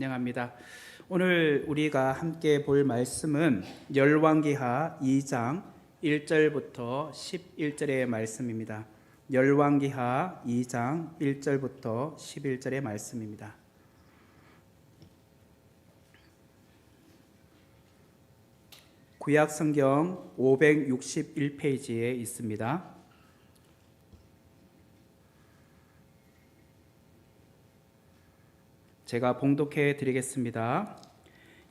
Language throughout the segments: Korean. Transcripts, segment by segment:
진행합니다. 오늘 우리가 함께 볼 말씀은 열왕기하 2장 1절부터 11절의 말씀입니다. 열왕기하 2장 1절부터 11절의 말씀입니다. 구약 성경 561페이지에 있습니다. 제가 봉독해 드리겠습니다.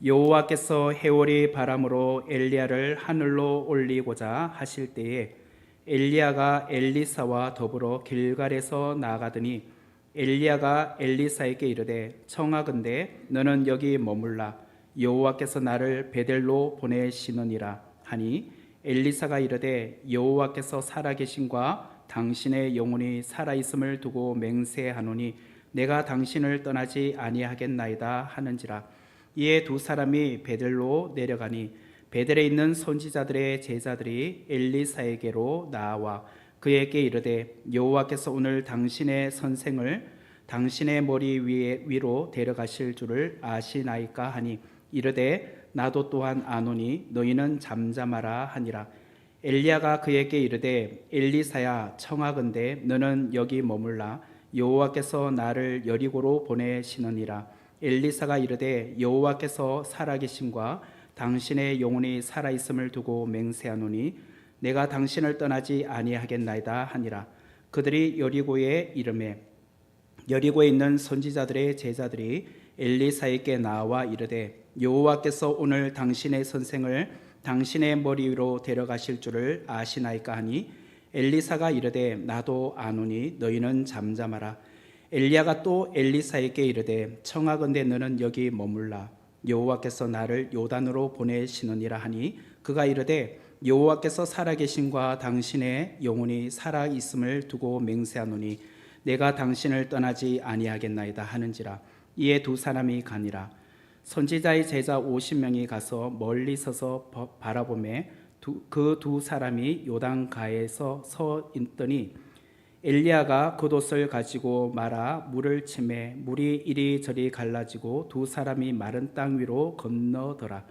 여호와께서 해오리 바람으로 엘리야를 하늘로 올리고자 하실 때에 엘리야가 엘리사와 더불어 길갈에서 나아가더니 엘리야가 엘리사에게 이르되 청하건대 너는 여기 머물라 여호와께서 나를 베델로 보내시느니라 하니 엘리사가 이르되 여호와께서 살아계심과 당신의 영혼이 살아있음을 두고 맹세하노니 내가 당신을 떠나지 아니하겠나이다 하는지라. 이에 두 사람이 베델로 내려가니 베델에 있는 선지자들의 제자들이 엘리사에게로 나와 그에게 이르되 여호와께서 오늘 당신의 선생을 당신의 머리 위로 데려가실 줄을 아시나이까 하니 이르되 나도 또한 아노니 너희는 잠잠하라 하니라. 엘리야가 그에게 이르되 엘리사야 청하건대 너는 여기 머물라 여호와께서 나를 여리고로 보내시느니라. 엘리사가 이르되 여호와께서 살아계심과 당신의 영혼이 살아있음을 두고 맹세하노니 내가 당신을 떠나지 아니하겠나이다 하니라. 그들이 여리고에 이르매 여리고에 있는 선지자들의 제자들이 엘리사에게 나와 이르되 여호와께서 오늘 당신의 선생을 당신의 머리 위로 데려가실 줄을 아시나이까 하니 엘리사가 이르되 나도 아노니 너희는 잠잠하라. 엘리야가 또 엘리사에게 이르되 청하건대 너는 여기 머물라 여호와께서 나를 요단으로 보내시느니라 하니 그가 이르되 여호와께서 살아계심과 당신의 영혼이 살아있음을 두고 맹세하노니 내가 당신을 떠나지 아니하겠나이다 하는지라. 이에 두 사람이 가니라. 선지자의 제자 50명이 가서 멀리 서서 바라보매 그 두 사람이 요단가에서 서 있더니 엘리야가 겉옷을 가지고 말아 물을 치매 물이 이리저리 갈라지고 두 사람이 마른 땅 위로 건너더라.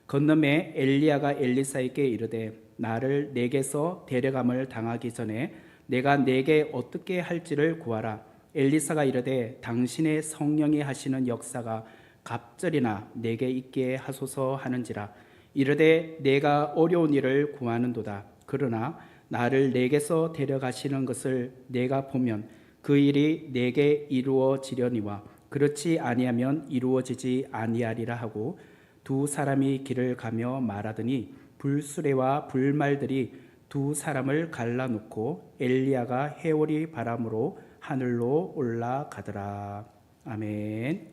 건너매 엘리야가 엘리사에게 이르되 나를 내게서 데려감을 당하기 전에 내가 내게 어떻게 할지를 구하라. 엘리사가 이르되 당신의 성령이 하시는 역사가 갑절이나 내게 있게 하소서 하는지라. 이르되 내가 어려운 일을 구하는도다. 그러나 나를 내게서 데려가시는 것을 내가 보면 그 일이 내게 이루어지려니와 그렇지 아니하면 이루어지지 아니하리라 하고 두 사람이 길을 가며 말하더니 불수레와 불말들이 두 사람을 갈라놓고 엘리야가 해오리 바람으로 하늘로 올라가더라. 아멘.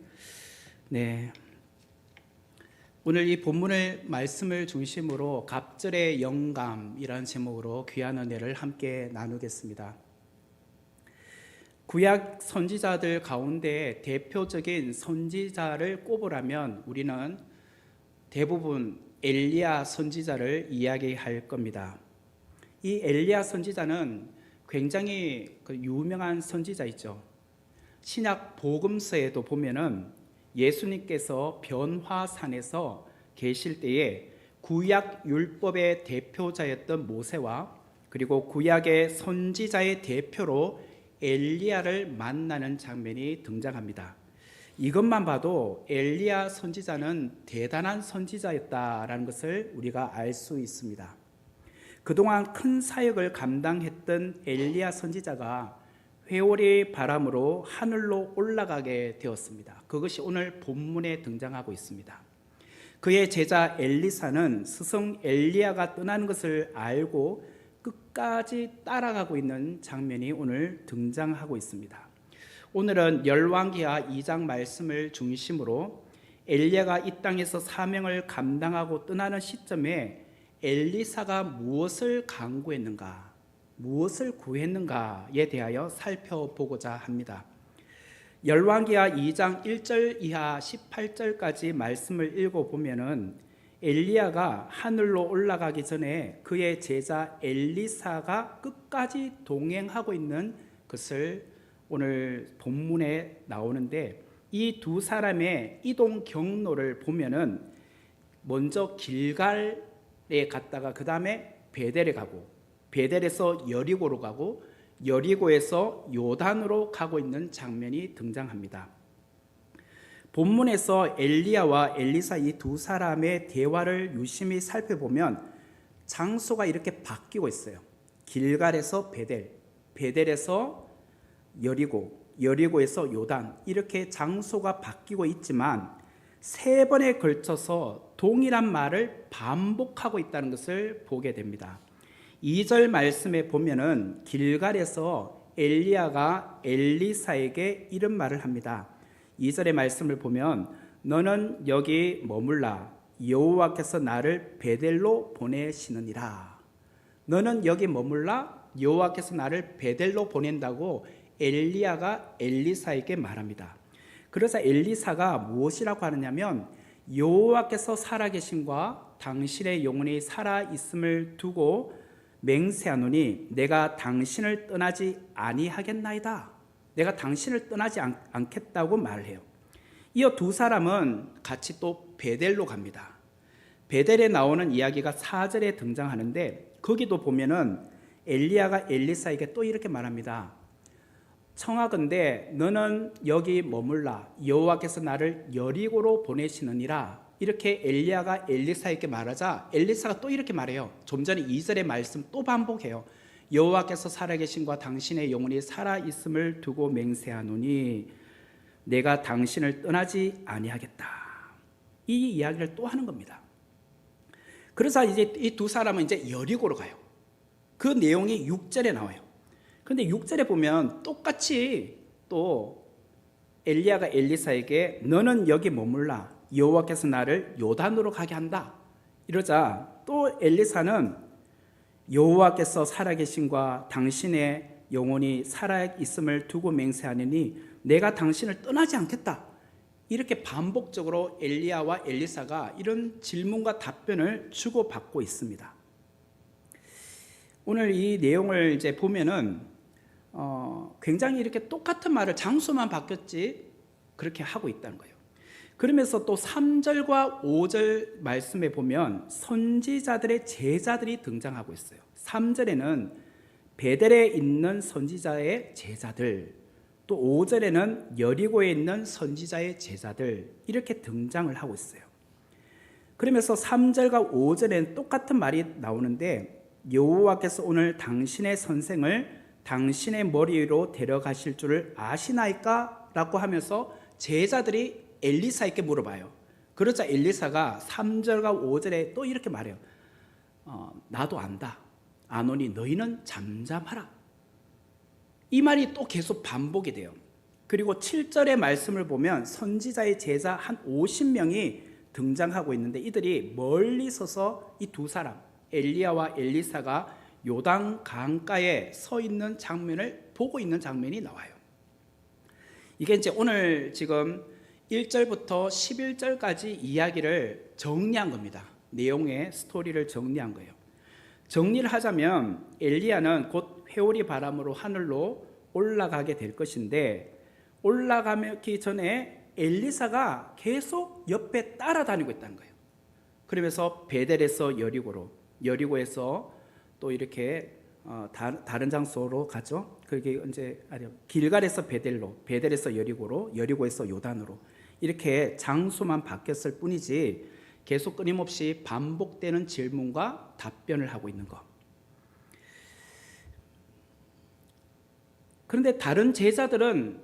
네. 오늘 이 본문의 말씀을 중심으로 갑절의 영감이라는 제목으로 귀한 은혜를 함께 나누겠습니다. 구약 선지자들 가운데 대표적인 선지자를 꼽으라면 우리는 대부분 엘리야 선지자를 이야기할 겁니다. 이 엘리야 선지자는 굉장히 유명한 선지자이죠. 신약 복음서에도 보면은 예수님께서 변화산에서 계실 때에 구약 율법의 대표자였던 모세와 그리고 구약의 선지자의 대표로 엘리야를 만나는 장면이 등장합니다. 이것만 봐도 엘리야 선지자는 대단한 선지자였다라는 것을 우리가 알 수 있습니다. 그동안 큰 사역을 감당했던 엘리야 선지자가 회오리 바람으로 하늘로 올라가게 되었습니다. 그것이 오늘 본문에 등장하고 있습니다. 그의 제자 엘리사는 스승 엘리야가 떠나는 것을 알고 끝까지 따라가고 있는 장면이 오늘 등장하고 있습니다. 오늘은 열왕기하 2장 말씀을 중심으로 엘리야가 이 땅에서 사명을 감당하고 떠나는 시점에 엘리사가 무엇을 강구했는가, 무엇을 구했는가에 대하여 살펴보고자 합니다. 열왕기하 2장 1절 이하 18절까지 말씀을 읽어보면은 엘리야가 하늘로 올라가기 전에 그의 제자 엘리사가 끝까지 동행하고 있는 것을 오늘 본문에 나오는데 이 두 사람의 이동 경로를 보면은 먼저 길갈에 갔다가 그 다음에 베델에 가고, 베델에서 여리고로 가고, 여리고에서 요단으로 가고 있는 장면이 등장합니다. 본문에서 엘리야와 엘리사 이 두 사람의 대화를 유심히 살펴보면 장소가 이렇게 바뀌고 있어요. 길갈에서 베델, 베델에서 여리고, 여리고에서 요단, 이렇게 장소가 바뀌고 있지만 세 번에 걸쳐서 동일한 말을 반복하고 있다는 것을 보게 됩니다. 2절 말씀에 보면은 길갈에서 엘리야가 엘리사에게 이런 말을 합니다. 2절의 말씀을 보면 너는 여기 머물라, 여호와께서 나를 베델로 보내시느니라. 너는 여기 머물라, 여호와께서 나를 베델로 보낸다고 엘리야가 엘리사에게 말합니다. 그래서 엘리사가 무엇이라고 하느냐면 여호와께서 살아계심과 당신의 영혼이 살아있음을 두고 맹세하노니 내가 당신을 떠나지 아니하겠나이다. 내가 당신을 떠나지 않겠다고 말해요. 이어 두 사람은 같이 또 베델로 갑니다. 베델에 나오는 이야기가 4절에 등장하는데 거기도 보면은 엘리야가 엘리사에게 또 이렇게 말합니다. 청하건대 너는 여기 머물라, 여호와께서 나를 여리고로 보내시느니라. 이렇게 엘리야가 엘리사에게 말하자 엘리사가 또 이렇게 말해요. 좀 전에 2절의 말씀 또 반복해요. 여호와께서 살아계신과 당신의 영혼이 살아있음을 두고 맹세하노니 내가 당신을 떠나지 아니하겠다. 이 이야기를 또 하는 겁니다. 그래서 이제 이 두 사람은 이제 여리고로 가요. 그 내용이 6절에 나와요. 그런데 6절에 보면 똑같이 또 엘리야가 엘리사에게 너는 여기 머물라, 여호와께서 나를 요단으로 가게 한다. 이러자 또 엘리사는 여호와께서 살아계신과 당신의 영혼이 살아있음을 두고 맹세하느니 내가 당신을 떠나지 않겠다. 이렇게 반복적으로 엘리야와 엘리사가 이런 질문과 답변을 주고받고 있습니다. 오늘 이 내용을 이제 보면은 굉장히 이렇게 똑같은 말을 장소만 바뀌었지 그렇게 하고 있다는 거예요. 그러면서 또 3절과 5절 말씀에 보면 선지자들의 제자들이 등장하고 있어요. 3절에는 베델에 있는 선지자의 제자들, 또 5절에는 여리고에 있는 선지자의 제자들, 이렇게 등장을 하고 있어요. 그러면서 3절과 5절에는 똑같은 말이 나오는데 여호와께서 오늘 당신의 선생을 당신의 머리 위로 데려가실 줄을 아시나이까? 라고 하면서 제자들이 엘리사에게 물어봐요. 그러자 엘리사가 3절과 5절에 또 이렇게 말해요. 나도 안다. 아노니 너희는 잠잠하라. 이 말이 또 계속 반복이 돼요. 그리고 7절의 말씀을 보면 선지자의 제자 한 50명이 등장하고 있는데 이들이 멀리 서서 이 두 사람 엘리야와 엘리사가 요단 강가에 서 있는 장면을 보고 있는 장면이 나와요. 이게 이제 오늘 지금 1절부터 11절까지 이야기를 정리한 겁니다. 내용의 스토리를 정리한 거예요. 정리를 하자면 엘리야는 곧 회오리 바람으로 하늘로 올라가게 될 것인데 올라가기 전에 엘리사가 계속 옆에 따라다니고 있다는 거예요. 그러면서 베델에서 여리고로, 여리고에서 또 이렇게 다른 장소로 가죠. 그게 이제 길갈에서 베델로, 베델에서 여리고로, 여리고에서 요단으로 이렇게 장소만 바뀌었을 뿐이지 계속 끊임없이 반복되는 질문과 답변을 하고 있는 것. 그런데 다른 제자들은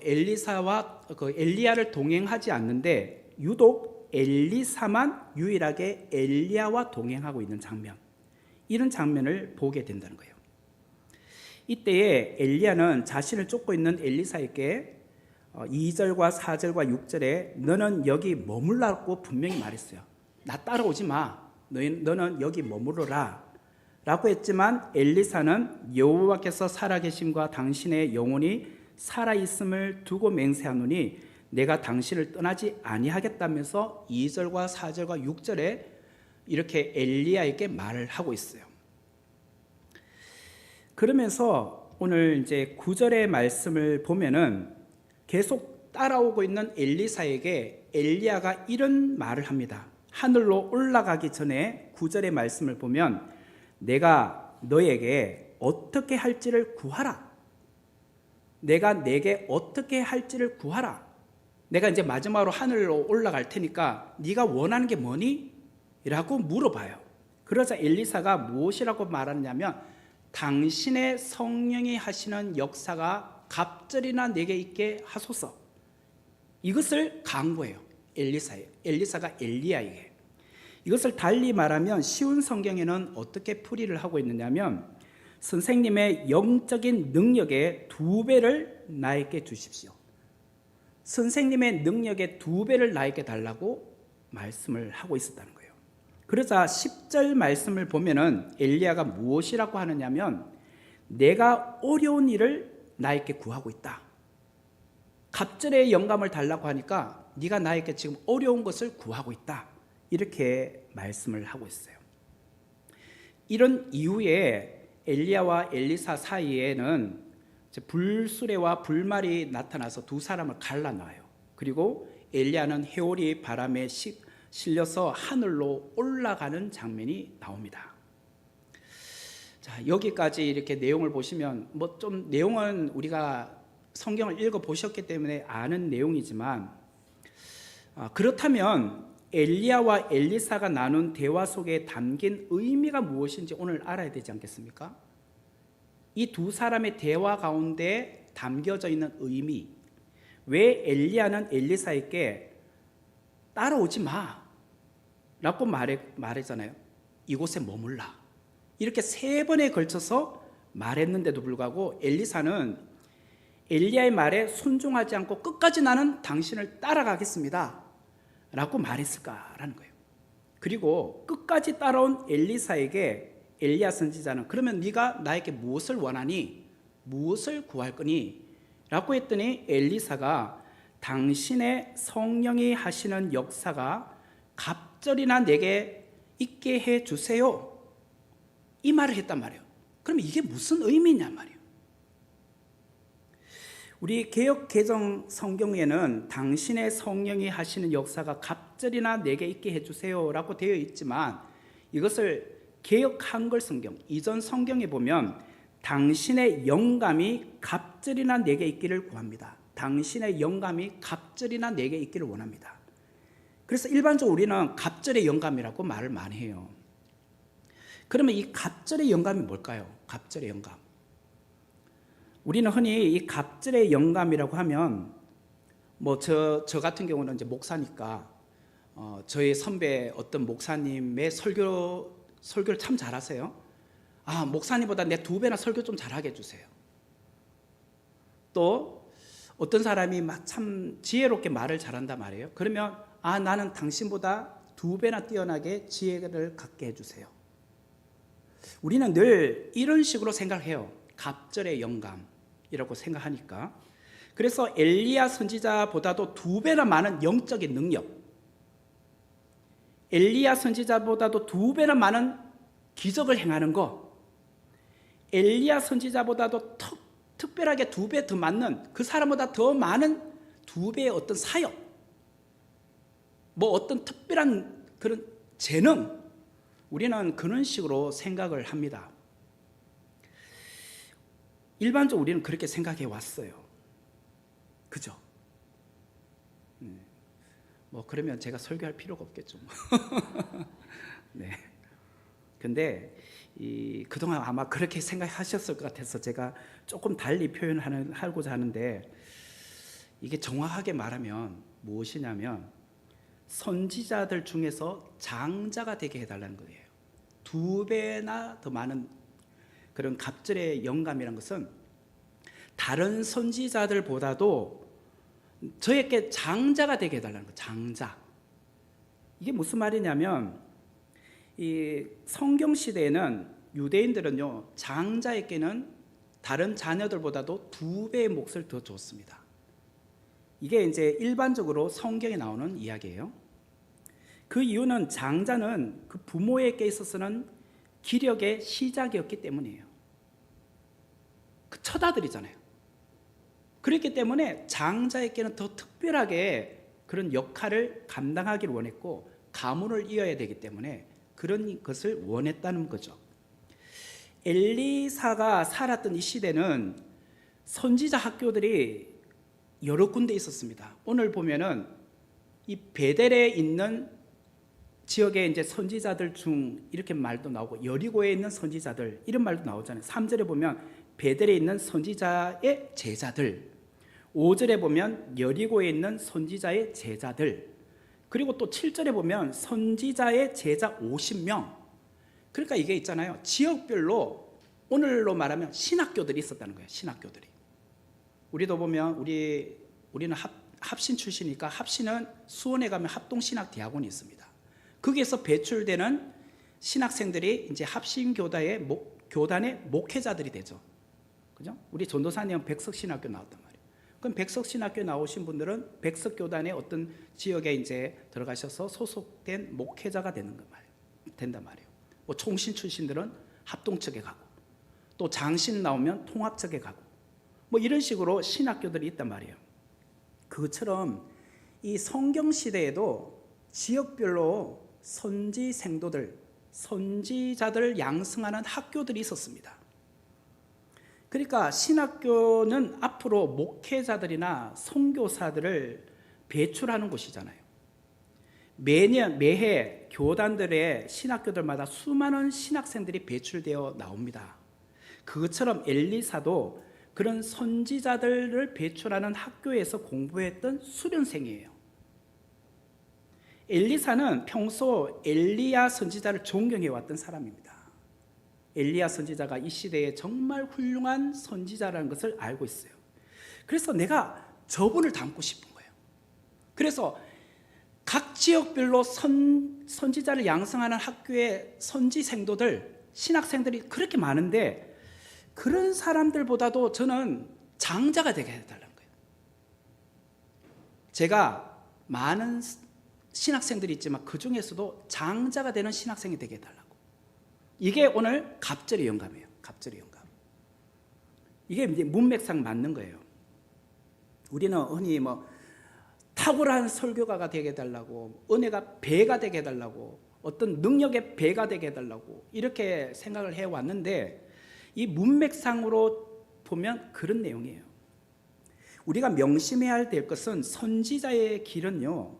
엘리사와 엘리야를 동행하지 않는데 유독 엘리사만 유일하게 엘리야와 동행하고 있는 장면, 이런 장면을 보게 된다는 거예요. 이때에 엘리야는 자신을 쫓고 있는 엘리사에게 2절과 4절과 6절에 너는 여기 머물라고 분명히 말했어요. 나 따라오지 마. 너는 여기 머무르라 라고 했지만 엘리사는 여호와께서 살아계심과 당신의 영혼이 살아있음을 두고 맹세하노니 내가 당신을 떠나지 아니하겠다면서 2절과 4절과 6절에 이렇게 엘리야에게 말을 하고 있어요. 그러면서 오늘 이제 9절의 말씀을 보면은 계속 따라오고 있는 엘리사에게 엘리야가 이런 말을 합니다. 하늘로 올라가기 전에 9절의 말씀을 보면 내가 너에게 어떻게 할지를 구하라. 내가 내게 어떻게 할지를 구하라. 내가 이제 마지막으로 하늘로 올라갈 테니까 네가 원하는 게 뭐니? 라고 물어봐요. 그러자 엘리사가 무엇이라고 말하냐면 당신의 성령이 하시는 역사가 갑절이나 내게 있게 하소서. 이것을 강구해요. 엘리사가 엘리야에게. 이것을 달리 말하면 쉬운 성경에는 어떻게 풀이를 하고 있느냐면 선생님의 영적인 능력의 2배를 나에게 주십시오. 선생님의 능력의 2배를 나에게 달라고 말씀을 하고 있었다는 거예요. 그러자 10절 말씀을 보면은 엘리야가 무엇이라고 하느냐면 내가 어려운 일을 나에게 구하고 있다. 갑절의 영감을 달라고 하니까 네가 나에게 지금 어려운 것을 구하고 있다. 이렇게 말씀을 하고 있어요. 이런 이후에 엘리야와 엘리사 사이에는 불수레와 불말이 나타나서 두 사람을 갈라놔요. 그리고 엘리야는 해오리 바람에 실려서 하늘로 올라가는 장면이 나옵니다. 자, 여기까지 이렇게 내용을 보시면 뭐 좀 내용은 우리가 성경을 읽어 보셨기 때문에 아는 내용이지만 그렇다면 엘리야와 엘리사가 나눈 대화 속에 담긴 의미가 무엇인지 오늘 알아야 되지 않겠습니까? 이 두 사람의 대화 가운데 담겨져 있는 의미, 왜 엘리야는 엘리사에게 따라오지 마 라고 말했잖아요. 이곳에 머물라. 이렇게 3번에 걸쳐서 말했는데도 불구하고 엘리사는 엘리야의 말에 순종하지 않고 끝까지 나는 당신을 따라가겠습니다 라고 말했을까라는 거예요. 그리고 끝까지 따라온 엘리사에게 엘리야 선지자는 그러면 네가 나에게 무엇을 원하니? 무엇을 구할 거니? 라고 했더니 엘리사가 당신의 성령이 하시는 역사가 갑절이나 내게 있게 해주세요. 이 말을 했단 말이에요. 그럼 이게 무슨 의미냐 말이에요. 우리 개역 개정 성경에는 당신의 성령이 하시는 역사가 갑절이나 내게 있게 해주세요 라고 되어 있지만 이것을 개역 한글 성경, 이전 성경에 보면 당신의 영감이 갑절이나 내게 있기를 구합니다. 당신의 영감이 갑절이나 내게 있기를 원합니다. 그래서 일반적으로 우리는 갑절의 영감이라고 말을 많이 해요. 그러면 이 갑절의 영감이 뭘까요? 갑절의 영감. 우리는 흔히 이 갑절의 영감이라고 하면 뭐 저 같은 경우는 이제 목사니까 저희 선배 어떤 목사님의 설교를 참 잘하세요. 목사님보다 내 2배나 설교 좀 잘하게 해주세요. 또 어떤 사람이 막 참 지혜롭게 말을 잘한단 말이에요. 그러면 나는 당신보다 2배나 뛰어나게 지혜를 갖게 해주세요. 우리는 늘 이런 식으로 생각해요. 갑절의 영감이라고 생각하니까. 그래서 엘리야 선지자보다도 2배나 많은 영적인 능력, 엘리야 선지자보다도 2배나 많은 기적을 행하는 거, 엘리야 선지자보다도 특별하게 2배 더 많은 그 사람보다 더 많은 2배의 어떤 사역, 뭐 어떤 특별한 그런 재능, 우리는 그런 식으로 생각을 합니다. 일반적으로 우리는 그렇게 생각해 왔어요. 그죠? 뭐 그러면 제가 설교할 필요가 없겠죠. 네. 근데 그동안 아마 그렇게 생각하셨을 것 같아서 제가 조금 달리 표현하고자 하는데 이게 정확하게 말하면 무엇이냐면 선지자들 중에서 장자가 되게 해달라는 거예요. 2배나 더 많은 그런 갑절의 영감이라는 것은 다른 선지자들보다도 저에게 장자가 되게 해달라는 거예요. 장자. 이게 무슨 말이냐면 이 성경 시대에는 유대인들은요 장자에게는 다른 자녀들보다도 2배의 몫을 더 줬습니다. 이게 이제 일반적으로 성경에 나오는 이야기예요. 그 이유는 장자는 그 부모에게 있어서는 기력의 시작이었기 때문이에요. 그 첫 아들이잖아요. 그렇기 때문에 장자에게는 더 특별하게 그런 역할을 감당하기를 원했고 가문을 이어야 되기 때문에 그런 것을 원했다는 거죠. 엘리사가 살았던 이 시대는 선지자 학교들이 여러 군데 있었습니다. 오늘 보면은 이 베델에 있는 지역에 이제 선지자들 중 이렇게 말도 나오고 여리고에 있는 선지자들 이런 말도 나오잖아요. 3절에 보면 베델에 있는 선지자의 제자들, 5절에 보면 여리고에 있는 선지자의 제자들, 그리고 또 7절에 보면 선지자의 제자 50명. 그러니까 이게 있잖아요. 지역별로 오늘로 말하면 신학교들이 있었다는 거예요. 신학교들이. 우리도 보면 우리는 합신 출신이니까 합신은 수원에 가면 합동신학대학원이 있습니다. 거기에서 배출되는 신학생들이 이제 합신교단의 목회자들이 되죠. 그죠? 우리 전도사님 백석신학교 나왔단 말이에요. 그럼 백석신학교 나오신 분들은 백석교단의 어떤 지역에 이제 들어가셔서 소속된 목회자가 된단 말이에요. 뭐 총신 출신들은 합동 측에 가고, 또 장신 나오면 통합 측에 가고, 뭐 이런 식으로 신학교들이 있단 말이에요. 그것처럼 이 성경 시대에도 지역별로 선지생도들, 선지자들 양성하는 학교들이 있었습니다. 그러니까 신학교는 앞으로 목회자들이나 선교사들을 배출하는 곳이잖아요. 매해 교단들의 신학교들마다 수많은 신학생들이 배출되어 나옵니다. 그것처럼 엘리사도 그런 선지자들을 배출하는 학교에서 공부했던 수련생이에요. 엘리사는 평소 엘리야 선지자를 존경해왔던 사람입니다. 엘리야 선지자가 이 시대에 정말 훌륭한 선지자라는 것을 알고 있어요. 그래서 내가 저분을 닮고 싶은 거예요. 그래서 각 지역별로 선지자를 양성하는 학교의 선지생도들, 신학생들이 그렇게 많은데 그런 사람들보다도 저는 장자가 되게 해달라는 거예요. 제가 많은 신학생들이 있지만 그 중에서도 장자가 되는 신학생이 되게 해달라고. 이게 오늘 갑절의 영감이에요. 갑절의 영감. 이게 이제 문맥상 맞는 거예요. 우리는 흔히 뭐 탁월한 설교가가 되게 해달라고, 은혜가 배가 되게 해달라고, 어떤 능력의 배가 되게 해달라고 이렇게 생각을 해왔는데 이 문맥상으로 보면 그런 내용이에요. 우리가 명심해야 될 것은 선지자의 길은요,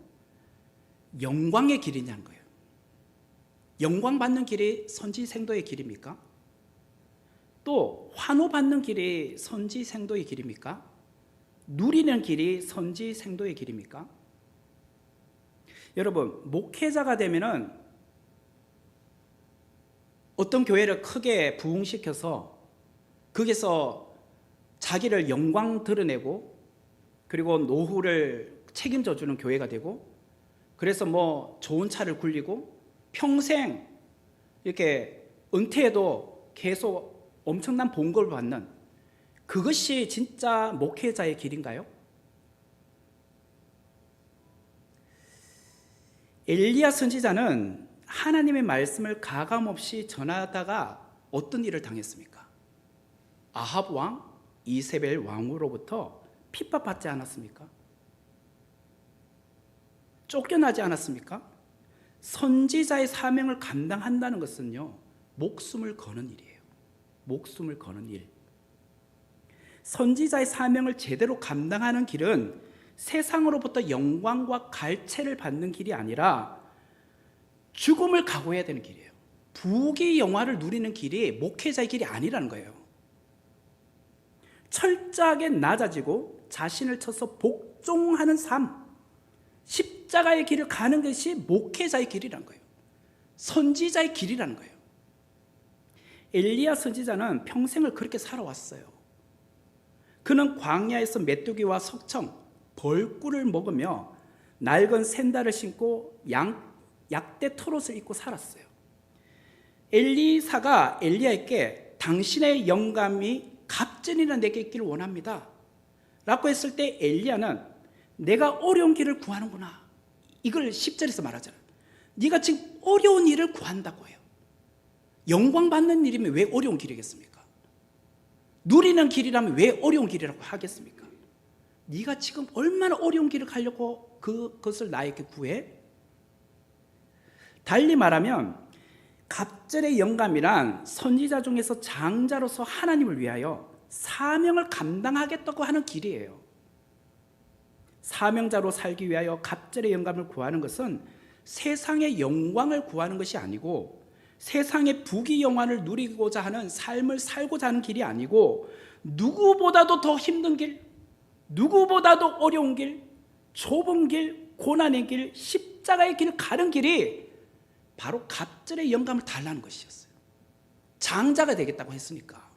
영광의 길이냐는 거예요. 영광 받는 길이 선지생도의 길입니까? 또 환호받는 길이 선지생도의 길입니까? 누리는 길이 선지생도의 길입니까? 여러분, 목회자가 되면은 어떤 교회를 크게 부흥시켜서 거기서 자기를 영광 드러내고 그리고 노후를 책임져 주는 교회가 되고, 그래서 뭐 좋은 차를 굴리고 평생 이렇게 은퇴해도 계속 엄청난 봉급을 받는, 그것이 진짜 목회자의 길인가요? 엘리야 선지자는 하나님의 말씀을 가감없이 전하다가 어떤 일을 당했습니까? 아합 왕, 이세벨 왕으로부터 핍박받지 않았습니까? 쫓겨나지 않았습니까? 선지자의 사명을 감당한다는 것은요, 목숨을 거는 일이에요. 목숨을 거는 일. 선지자의 사명을 제대로 감당하는 길은 세상으로부터 영광과 갈채를 받는 길이 아니라 죽음을 각오해야 되는 길이에요. 부귀 영화를 누리는 길이 목회자의 길이 아니라는 거예요. 철저하게 낮아지고 자신을 쳐서 복종하는 삶, 십자가의 길을 가는 것이 목회자의 길이라는 거예요. 선지자의 길이라는 거예요. 엘리야 선지자는 평생을 그렇게 살아왔어요. 그는 광야에서 메뚜기와 석청, 벌꿀을 먹으며 낡은 샌달을 신고 약대 털옷을 입고 살았어요. 엘리사가 엘리야에게 당신의 영감이 갑절이나 내게 있기를 원합니다 라고 했을 때 엘리야는 내가 어려운 길을 구하는구나, 이걸 10절에서 말하잖아요. 네가 지금 어려운 일을 구한다고 해요. 영광 받는 일이면 왜 어려운 길이겠습니까? 누리는 길이라면 왜 어려운 길이라고 하겠습니까? 네가 지금 얼마나 어려운 길을 가려고 그것을 나에게 구해? 달리 말하면 갑절의 영감이란 선지자 중에서 장자로서 하나님을 위하여 사명을 감당하겠다고 하는 길이에요. 사명자로 살기 위하여 갑절의 영감을 구하는 것은 세상의 영광을 구하는 것이 아니고, 세상의 부귀 영화를 누리고자 하는 삶을 살고자 하는 길이 아니고, 누구보다도 더 힘든 길, 누구보다도 어려운 길, 좁은 길, 고난의 길, 십자가의 길을 가는 길이 바로 갑절의 영감을 달라는 것이었어요. 장자가 되겠다고 했으니까.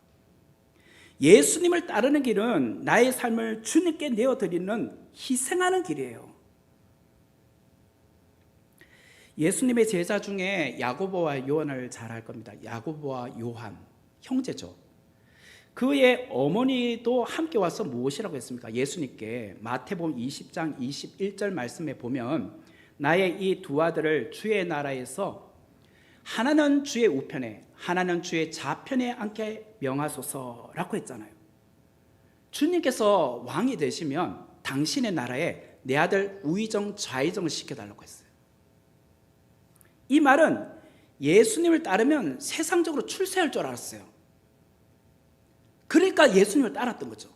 예수님을 따르는 길은 나의 삶을 주님께 내어드리는 희생하는 길이에요. 예수님의 제자 중에 야고보와 요한을 잘 알 겁니다. 야고보와 요한, 형제죠. 그의 어머니도 함께 와서 무엇이라고 했습니까? 예수님께 마태복음 20장 21절 말씀에 보면 나의 이 두 아들을 주의 나라에서 하나는 주의 우편에 하나는 주의 좌편에 앉게 명하소서라고 했잖아요. 주님께서 왕이 되시면 당신의 나라에 내 아들 우의정 좌의정을 시켜달라고 했어요. 이 말은 예수님을 따르면 세상적으로 출세할 줄 알았어요. 그러니까 예수님을 따랐던 거죠.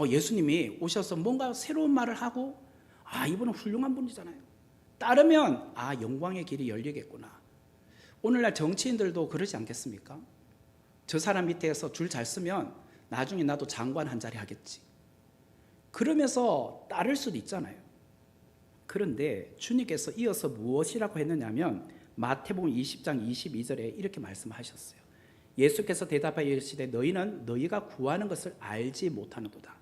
예수님이 오셔서 뭔가 새로운 말을 하고, 이분은 훌륭한 분이잖아요. 따르면 영광의 길이 열리겠구나. 오늘날 정치인들도 그러지 않겠습니까? 저 사람 밑에서 줄 잘 쓰면 나중에 나도 장관 한 자리 하겠지. 그러면서 따를 수도 있잖아요. 그런데 주님께서 이어서 무엇이라고 했느냐면 마태복음 20장 22절에 이렇게 말씀하셨어요. 예수께서 대답하여 이르시되 너희는 너희가 구하는 것을 알지 못하는도다.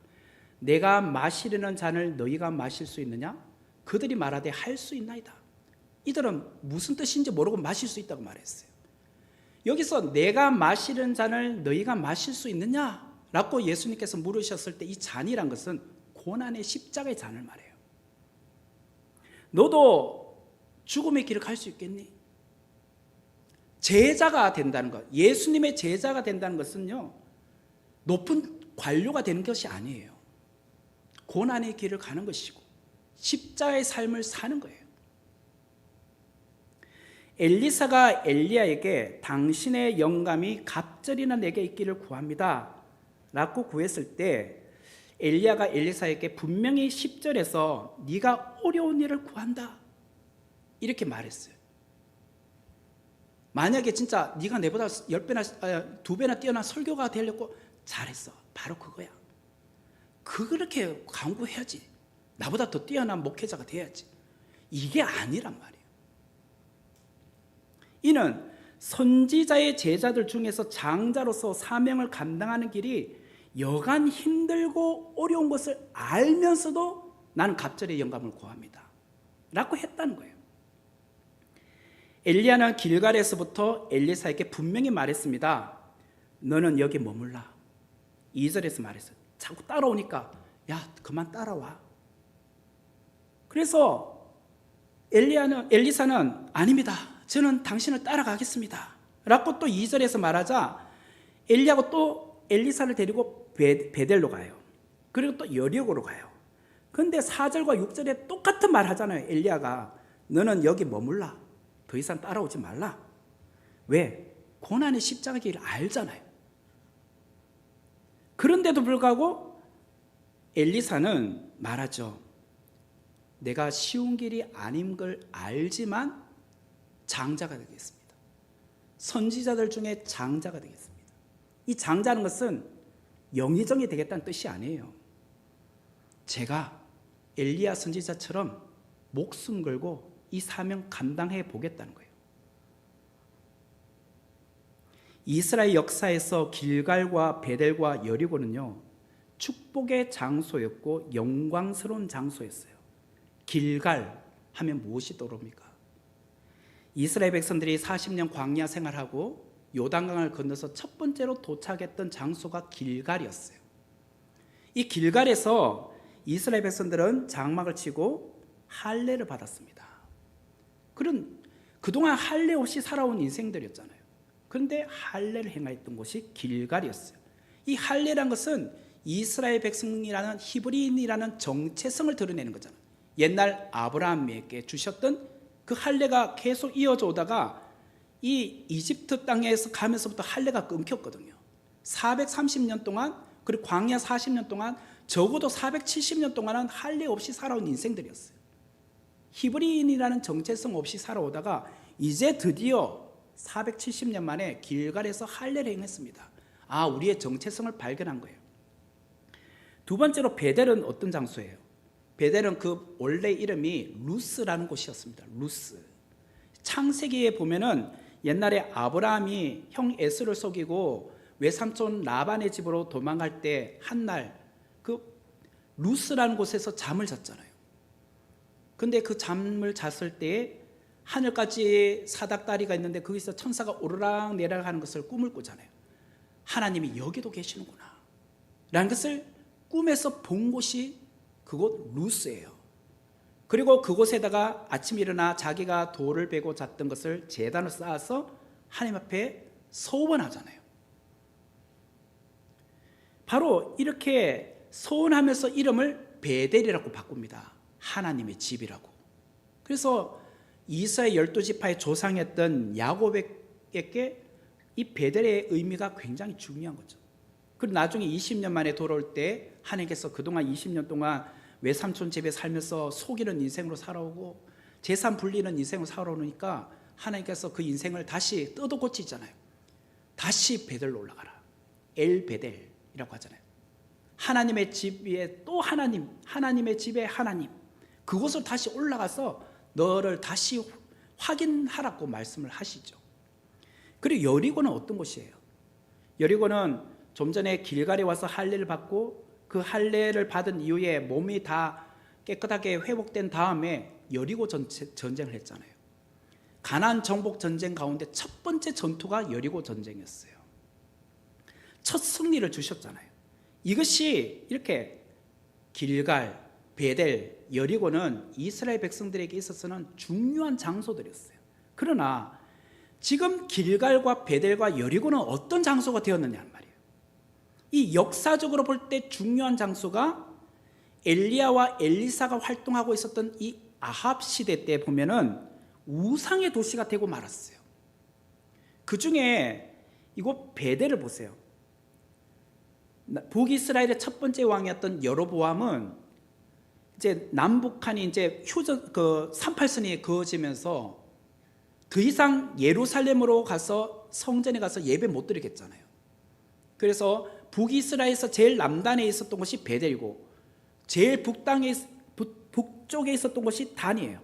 내가 마시려는 잔을 너희가 마실 수 있느냐? 그들이 말하되 할 수 있나이다. 이들은 무슨 뜻인지 모르고 마실 수 있다고 말했어요. 여기서 내가 마시는 잔을 너희가 마실 수 있느냐? 라고 예수님께서 물으셨을 때 이 잔이란 것은 고난의 십자가의 잔을 말해요. 너도 죽음의 길을 갈 수 있겠니? 제자가 된다는 것, 예수님의 제자가 된다는 것은요, 높은 관료가 되는 것이 아니에요. 고난의 길을 가는 것이고 십자가의 삶을 사는 거예요. 엘리사가 엘리야에게 당신의 영감이 갑절이나 내게 있기를 구합니다 라고 구했을 때 엘리야가 엘리사에게 분명히 10절에서 네가 어려운 일을 구한다 이렇게 말했어요. 만약에 진짜 네가 내보다 10배나 2배나 뛰어난 설교가 되려고 잘했어, 바로 그거야. 그렇게 강구해야지. 나보다 더 뛰어난 목회자가 돼야지. 이게 아니란 말이에요. 이는 선지자의 제자들 중에서 장자로서 사명을 감당하는 길이 여간 힘들고 어려운 것을 알면서도 나는 갑절의 영감을 구합니다 라고 했다는 거예요. 엘리야는 길갈에서부터 엘리사에게 분명히 말했습니다. 너는 여기 머물라. 2절에서 말했어요. 자꾸 따라오니까 야 그만 따라와. 그래서 엘리사는 아닙니다. 저는 당신을 따라가겠습니다 라고 또 2절에서 말하자 엘리야가 또 엘리사를 데리고 베델로 가요. 그리고 또 여리고로 가요. 그런데 4절과 6절에 똑같은 말 하잖아요. 엘리야가 너는 여기 머물라. 더 이상 따라오지 말라. 왜? 고난의 십자가 길을 알잖아요. 그런데도 불구하고 엘리사는 말하죠. 내가 쉬운 길이 아닌 걸 알지만 장자가 되겠습니다. 선지자들 중에 장자가 되겠습니다. 이 장자는 것은 영의정이 되겠다는 뜻이 아니에요. 제가 엘리야 선지자처럼 목숨 걸고 이 사명 감당해 보겠다는 거예요. 이스라엘 역사에서 길갈과 베델과 여리고는요, 축복의 장소였고 영광스러운 장소였어요. 길갈 하면 무엇이 떠오릅니까? 이스라엘 백성들이 40년 광야 생활하고 요단강을 건너서 첫 번째로 도착했던 장소가 길갈이었어요. 이 길갈에서 이스라엘 백성들은 장막을 치고 할례를 받았습니다. 그동안 할례 없이 살아온 인생들이었잖아요. 그런데 할례를 행하였던 곳이 길갈이었어요. 이 할례란 것은 이스라엘 백성이라는 히브리인이라는 정체성을 드러내는 거잖아요. 옛날 아브라함에게 주셨던 그 할례가 계속 이어져 오다가 이 이집트 땅에서 가면서부터 할례가 끊겼거든요. 430년 동안, 그리고 광야 40년 동안, 적어도 470년 동안은 할례 없이 살아온 인생들이었어요. 히브리인이라는 정체성 없이 살아오다가 이제 드디어 470년 만에 길갈에서 할례를 행했습니다. 아, 우리의 정체성을 발견한 거예요. 두 번째로 베델은 어떤 장소예요? 베델은 그 원래 이름이 루스라는 곳이었습니다. 루스. 창세기에 보면은 옛날에 아브라함이 형 에스를 속이고 외삼촌 라반의 집으로 도망갈 때 한날 그 루스라는 곳에서 잠을 잤잖아요. 근데 그 잠을 잤을 때 하늘까지 사닥다리가 있는데 거기서 천사가 오르락 내려가는 것을 꿈을 꾸잖아요. 하나님이 여기도 계시는구나 라는 것을 꿈에서 본 곳이 그곳 루스예요. 그리고 그곳에다가 아침 일어나 자기가 돌을 베고 잤던 것을 제단을 쌓아서 하나님 앞에 소원하잖아요. 바로 이렇게 소원하면서 이름을 베델이라고 바꿉니다. 하나님의 집이라고. 그래서 이스라엘 12지파의 조상이었던 야곱에게 이 베델의 의미가 굉장히 중요한 거죠. 그리고 나중에 20년 만에 돌아올 때 하나님께서 그동안 20년 동안 외삼촌 집에 살면서 속이는 인생으로 살아오고 재산 불리는 인생으로 살아오니까 하나님께서 그 인생을 다시 뜯어 고치잖아요. 다시 베델로 올라가라. 엘 베델이라고 하잖아요. 하나님의 집 위에 또 하나님, 하나님의 집에 하나님. 그곳을 다시 올라가서 너를 다시 확인하라고 말씀을 하시죠. 그리고 여리고는 어떤 곳이에요? 여리고는 좀 전에 길갈에 와서 할례를 받고 그 할례를 받은 이후에 몸이 다 깨끗하게 회복된 다음에 여리고 전쟁을 했잖아요. 가나안 정복 전쟁 가운데 첫 번째 전투가 여리고 전쟁이었어요. 첫 승리를 주셨잖아요. 이것이 이렇게 길갈, 베델, 여리고는 이스라엘 백성들에게 있어서는 중요한 장소들이었어요. 그러나 지금 길갈과 베델과 여리고는 어떤 장소가 되었느냐는 말이에요. 이 역사적으로 볼 때 중요한 장소가 엘리야와 엘리사가 활동하고 있었던 이 아합 시대 때 보면은 우상의 도시가 되고 말았어요. 그 중에 이곳 베델을 보세요. 북이스라엘의 첫 번째 왕이었던 여로보암은 이제 남북한이 이제 휴전 그 38선이 그어지면서 더 이상 예루살렘으로 가서 성전에 가서 예배 못 드리겠잖아요. 그래서 북이스라엘에서 제일 남단에 있었던 곳이 베델이고 제일 북쪽에 있었던 곳이 단이에요.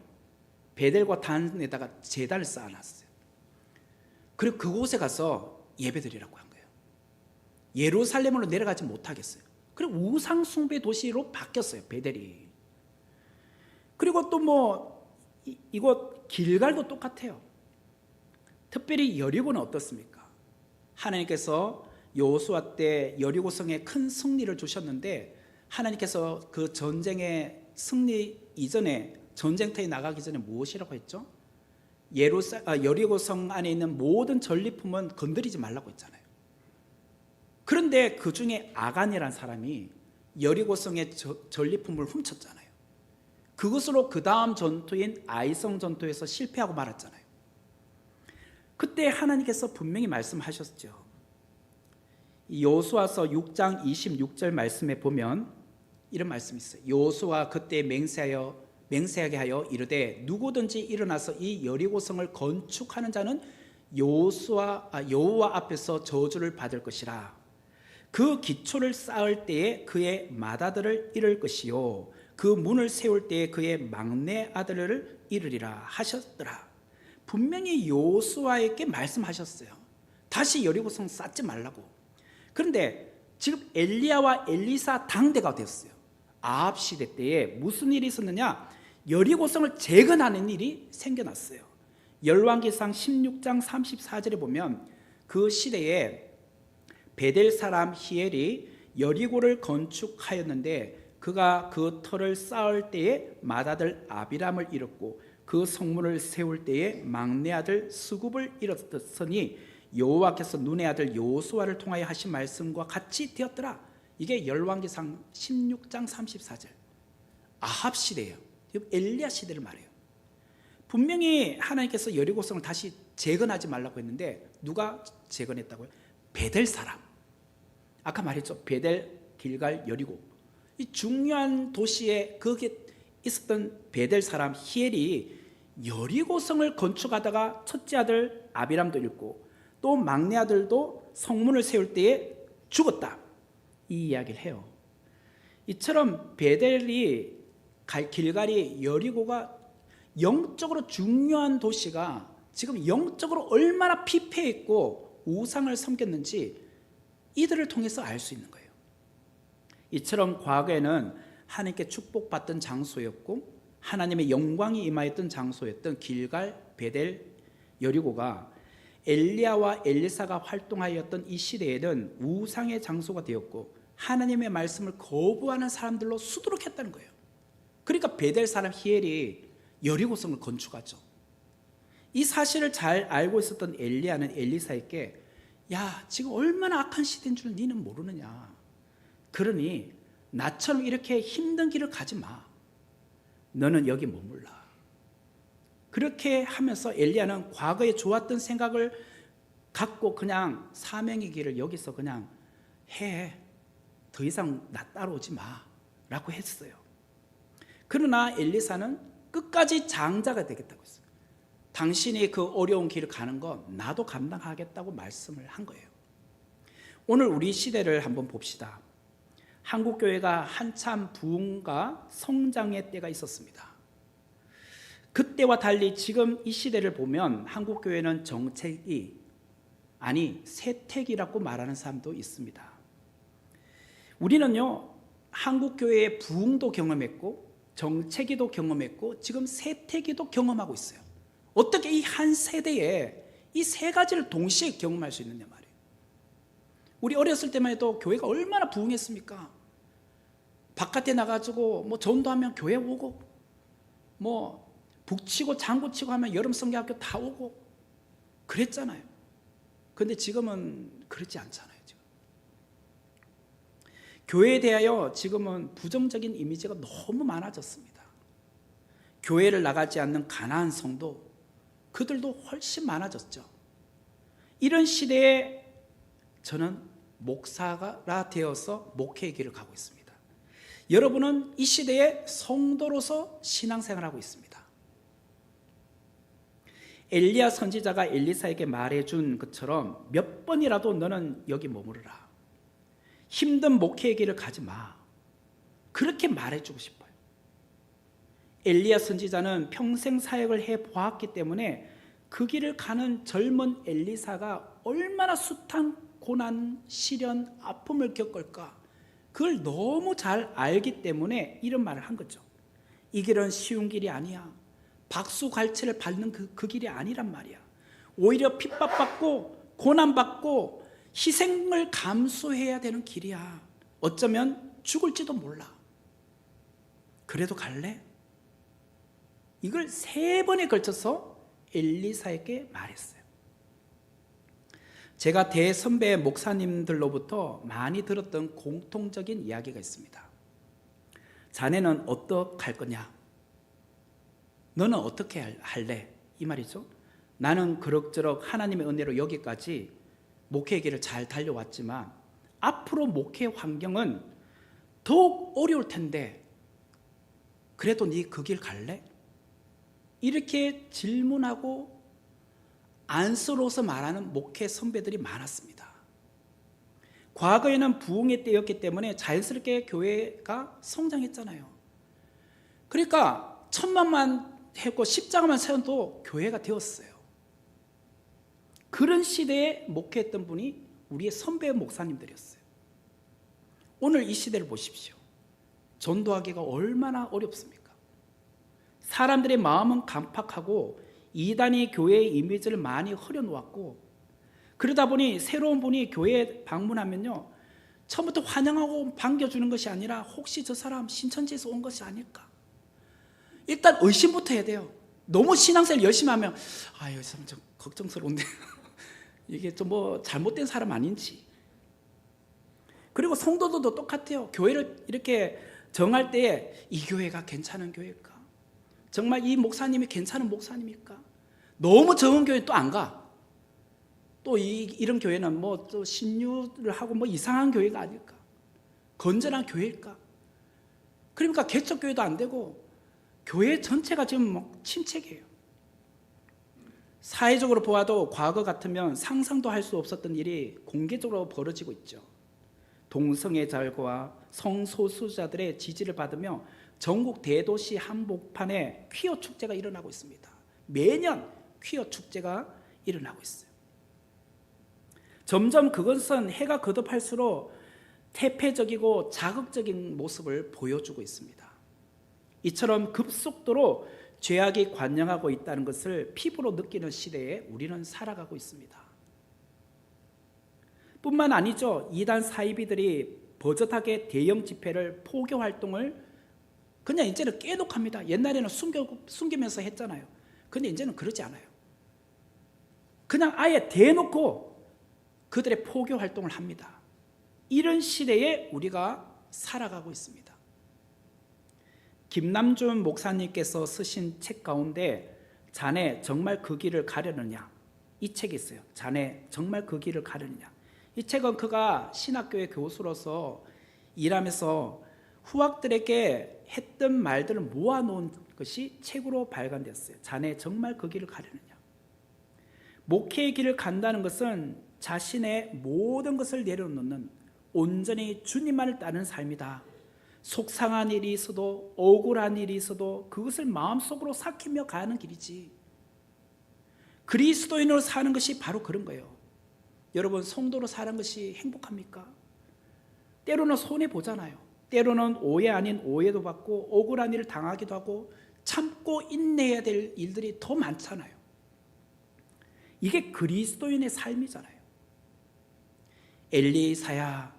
베델과 단에다가 제단을 쌓아놨어요. 그리고 그곳에 가서 예배 드리라고 한 거예요. 예루살렘으로 내려가지 못하겠어요. 그리고 우상 숭배 도시로 바뀌었어요, 베델이. 그리고 또 뭐 이곳 길갈도 똑같아요. 특별히 여리고는 어떻습니까? 하나님께서 여호수아 때 여리고성에 큰 승리를 주셨는데 하나님께서 그 전쟁의 승리 이전에 전쟁터에 나가기 전에 무엇이라고 했죠? 여리고성 안에 있는 모든 전리품은 건드리지 말라고 했잖아요. 그런데 그 중에 아간이라는 사람이 여리고성의 전리품을 훔쳤잖아요. 그것으로 그 다음 전투인 아이성 전투에서 실패하고 말았잖아요. 그때 하나님께서 분명히 말씀하셨죠. 여호수아서 6장 26절 말씀에 보면 이런 말씀이 있어요. 여호수아 그때 맹세하게 하여 이르되 누구든지 일어나서 이 여리고성을 건축하는 자는 여호와 앞에서 저주를 받을 것이라. 그 기초를 쌓을 때에 그의 맏아들을 잃을 것이요 그 문을 세울 때에 그의 막내 아들을 잃으리라 하셨더라. 분명히 여호수아에게 말씀하셨어요. 다시 여리고성 쌓지 말라고. 그런데 지금 엘리야와 엘리사 당대가 되었어요. 아합 시대 때에 무슨 일이 있었느냐? 여리고성을 재건하는 일이 생겨났어요. 열왕기상 16장 34절에 보면 그 시대에 베델 사람 히엘이 여리고를 건축하였는데 그가 그 터를 쌓을 때에 맏아들 아비람을 잃었고 그 성문을 세울 때에 막내 아들 스굽을 잃었으니 여호와께서 눈의 아들 여호수아를 통하여 하신 말씀과 같이 되었더라. 이게 열왕기상 16장 34절. 아합 시대예요. 엘리야 시대를 말해요. 분명히 하나님께서 여리고성을 다시 재건하지 말라고 했는데 누가 재건했다고요? 베델 사람. 아까 말했죠. 베델, 길갈, 여리고. 이 중요한 도시에 거기에 있었던 베델 사람 히엘이 여리고성을 건축하다가 첫째 아들 아비람도 잃고 또 막내 아들도 성문을 세울 때에 죽었다. 이 이야기를 해요. 이처럼 베델이 길갈이 여리고가 영적으로 중요한 도시가 지금 영적으로 얼마나 피폐했고 우상을 섬겼는지 이들을 통해서 알 수 있는 거예요. 이처럼 과거에는 하나님께 축복받던 장소였고 하나님의 영광이 임하였던 장소였던 길갈, 베델, 여리고가 엘리야와 엘리사가 활동하였던 이 시대에는 우상의 장소가 되었고 하나님의 말씀을 거부하는 사람들로 수두룩했다는 거예요. 그러니까 베델 사람 히엘이 여리고성을 건축하죠. 이 사실을 잘 알고 있었던 엘리야는 엘리사에게 야, 지금 얼마나 악한 시대인 줄 너는 모르느냐. 그러니 나처럼 이렇게 힘든 길을 가지 마. 너는 여기 머물라. 그렇게 하면서 엘리야는 과거에 좋았던 생각을 갖고 그냥 사명의 길을 여기서 그냥 해. 더 이상 나 따라오지 마. 라고 했어요. 그러나 엘리사는 끝까지 장자가 되겠다고 했어요. 당신이 그 어려운 길을 가는 거 나도 감당하겠다고 말씀을 한 거예요. 오늘 우리 시대를 한번 봅시다. 한국교회가 한참 부흥과 성장의 때가 있었습니다. 그때와 달리 지금 이 시대를 보면 한국교회는 정책이 아니 세택이라고 말하는 사람도 있습니다. 우리는요 한국교회의 부흥도 경험했고 정체기도 경험했고 지금 세태기도 경험하고 있어요. 어떻게 이 한 세대에 이 세 가지를 동시에 경험할 수 있느냐 말이에요. 우리 어렸을 때만 해도 교회가 얼마나 부흥했습니까? 바깥에 나가지고 뭐 전도하면 교회 오고 뭐 북치고 장구치고 하면 여름 성경학교 다 오고 그랬잖아요. 그런데 지금은 그렇지 않잖아요. 지금. 교회에 대하여 지금은 부정적인 이미지가 너무 많아졌습니다. 교회를 나가지 않는 가난한 성도 그들도 훨씬 많아졌죠. 이런 시대에 저는 목사가 되어서 목회의 길을 가고 있습니다. 여러분은 이 시대에 성도로서 신앙생활하고 있습니다. 엘리야 선지자가 엘리사에게 말해준 것처럼 몇 번이라도 너는 여기 머무르라. 힘든 목회의 길을 가지 마. 그렇게 말해주고 싶어요. 엘리야 선지자는 평생 사역을 해보았기 때문에 그 길을 가는 젊은 엘리사가 얼마나 숱한 고난, 시련, 아픔을 겪을까 그걸 너무 잘 알기 때문에 이런 말을 한 거죠. 이 길은 쉬운 길이 아니야. 박수갈채를 밟는 그 길이 아니란 말이야. 오히려 핍박받고 고난받고 희생을 감수해야 되는 길이야. 어쩌면 죽을지도 몰라. 그래도 갈래? 이걸 3번에 걸쳐서 엘리사에게 말했어요. 제가 대선배 목사님들로부터 많이 들었던 공통적인 이야기가 있습니다. 자네는 어떡할 거냐? 너는 어떻게 할래? 이 말이죠. 나는 그럭저럭 하나님의 은혜로 여기까지 목회의 길을 잘 달려왔지만 앞으로 목회 환경은 더욱 어려울 텐데 그래도 네 그 길 갈래? 이렇게 질문하고 안쓰러워서 말하는 목회 선배들이 많았습니다. 과거에는 부흥의 때였기 때문에 자연스럽게 교회가 성장했잖아요. 그러니까 1000만만 했고 십자가만 세워도 교회가 되었어요. 그런 시대에 목회했던 분이 우리의 선배 목사님들이었어요. 오늘 이 시대를 보십시오. 전도하기가 얼마나 어렵습니까? 사람들의 마음은 간팍하고 이단이 교회의 이미지를 많이 흐려놓았고 그러다 보니 새로운 분이 교회에 방문하면요 처음부터 환영하고 반겨주는 것이 아니라 혹시 저 사람 신천지에서 온 것이 아닐까? 일단 의심부터 해야 돼요. 너무 신앙생활 열심히 하면 이 사람 좀 걱정스러운데 이게 좀 뭐 잘못된 사람 아닌지. 그리고 성도들도 똑같아요. 교회를 이렇게 정할 때에 이 교회가 괜찮은 교회일까? 정말 이 목사님이 괜찮은 목사님일까? 너무 적은 교회 또 안 가. 또 이런 교회는 뭐 또 신유를 하고 뭐 이상한 교회가 아닐까? 건전한 교회일까? 그러니까 개척교회도 안 되고 교회 전체가 지금 뭐 침체기예요. 사회적으로 보아도 과거 같으면 상상도 할 수 없었던 일이 공개적으로 벌어지고 있죠. 동성애자와 성소수자들의 지지를 받으며 전국 대도시 한복판에 퀴어 축제가 일어나고 있습니다. 매년 퀴어 축제가 일어나고 있어요. 점점 그것은 해가 거듭할수록 태폐적이고 자극적인 모습을 보여주고 있습니다. 이처럼 급속도로 죄악이 관영하고 있다는 것을 피부로 느끼는 시대에 우리는 살아가고 있습니다. 뿐만 아니죠. 이단 사이비들이 버젓하게 대형 집회를 포교 활동을 그냥 이제는 깨놓합니다. 옛날에는 숨기면서 했잖아요. 근데 이제는 그러지 않아요. 그냥 아예 대놓고 그들의 포교 활동을 합니다. 이런 시대에 우리가 살아가고 있습니다. 김남준 목사님께서 쓰신 책 가운데 자네 정말 그 길을 가려느냐, 이 책이 있어요. 자네 정말 그 길을 가려느냐. 이 책은 그가 신학교의 교수로서 일하면서 후학들에게 했던 말들을 모아놓은 것이 책으로 발간되었어요. 자네 정말 그 길을 가려느냐. 목회의 길을 간다는 것은 자신의 모든 것을 내려놓는 온전히 주님만을 따르는 삶이다. 속상한 일이 있어도 억울한 일이 있어도 그것을 마음속으로 삭히며 가는 길이지. 그리스도인으로 사는 것이 바로 그런 거예요. 여러분, 성도로 사는 것이 행복합니까? 때로는 손해보잖아요. 때로는 오해 아닌 오해도 받고 억울한 일을 당하기도 하고 참고 인내해야 될 일들이 더 많잖아요. 이게 그리스도인의 삶이잖아요. 엘리사야,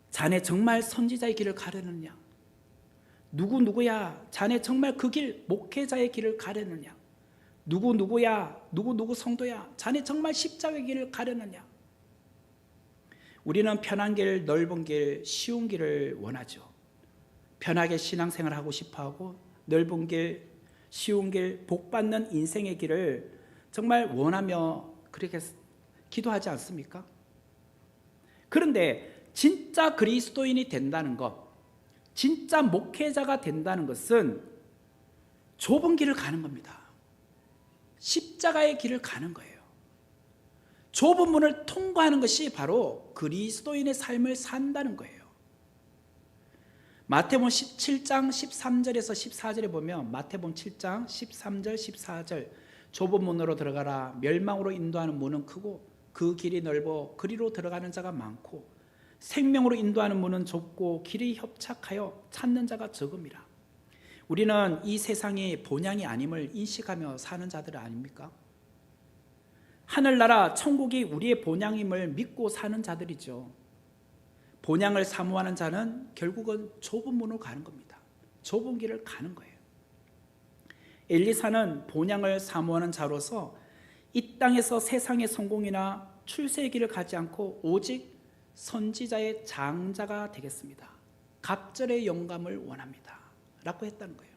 자네 정말 선지자의 길을 가려느냐? 누구야? 자네 정말 그 길, 목회자의 길을 가려느냐? 누구야? 누구 성도야? 자네 정말 십자가의 길을 가려느냐? 우리는 편한 길, 넓은 길, 쉬운 길을 원하죠. 편하게 신앙생활을 하고 싶어하고 넓은 길, 쉬운 길, 복받는 인생의 길을 정말 원하며 그렇게 기도하지 않습니까? 그런데 진짜 그리스도인이 된다는 것, 진짜 목회자가 된다는 것은 좁은 길을 가는 겁니다. 십자가의 길을 가는 거예요. 좁은 문을 통과하는 것이 바로 그리스도인의 삶을 산다는 거예요. 마태복음 17장 13절에서 14절에 보면 마태복음 7장 13절 14절 좁은 문으로 들어가라. 멸망으로 인도하는 문은 크고 그 길이 넓어 그리로 들어가는 자가 많고 생명으로 인도하는 문은 좁고 길이 협착하여 찾는 자가 적음이라. 우리는 이 세상이 본향이 아님을 인식하며 사는 자들 아닙니까? 하늘나라 천국이 우리의 본향임을 믿고 사는 자들이죠. 본향을 사모하는 자는 결국은 좁은 문으로 가는 겁니다. 좁은 길을 가는 거예요. 엘리사는 본향을 사모하는 자로서 이 땅에서 세상의 성공이나 출세의 길을 가지 않고 오직 선지자의 장자가 되겠습니다. 갑절의 영감을 원합니다. 라고 했다는 거예요.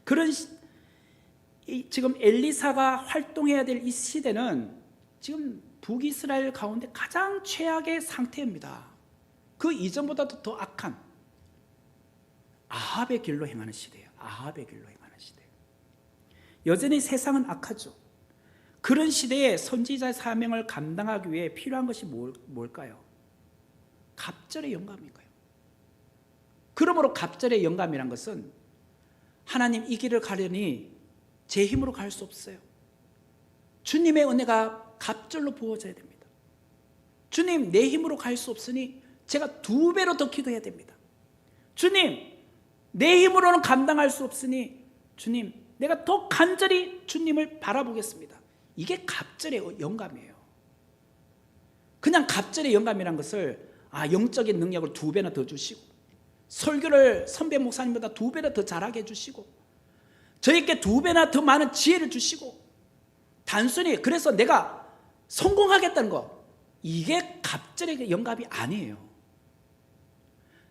그런 지금 엘리사가 활동해야 될 이 시대는 지금 북이스라엘 가운데 가장 최악의 상태입니다. 그 이전보다도 더 악한 아합의 길로 행하는 시대예요. 아합의 길로 행하는 시대. 여전히 세상은 악하죠. 그런 시대에 선지자의 사명을 감당하기 위해 필요한 것이 뭘까요? 갑절의 영감인 거예요. 그러므로 갑절의 영감이란 것은 하나님 이 길을 가려니 제 힘으로 갈 수 없어요. 주님의 은혜가 갑절로 부어져야 됩니다. 주님, 내 힘으로 갈 수 없으니 제가 2배로 더 기도해야 됩니다. 주님, 내 힘으로는 감당할 수 없으니 주님, 내가 더 간절히 주님을 바라보겠습니다. 이게 갑절의 영감이에요. 그냥 갑절의 영감이란 것을 영적인 능력을 2배나 더 주시고 설교를 선배 목사님보다 2배나 더 잘하게 해주시고 저에게 2배나 더 많은 지혜를 주시고 단순히 그래서 내가 성공하겠다는 거, 이게 갑절의 영감이 아니에요.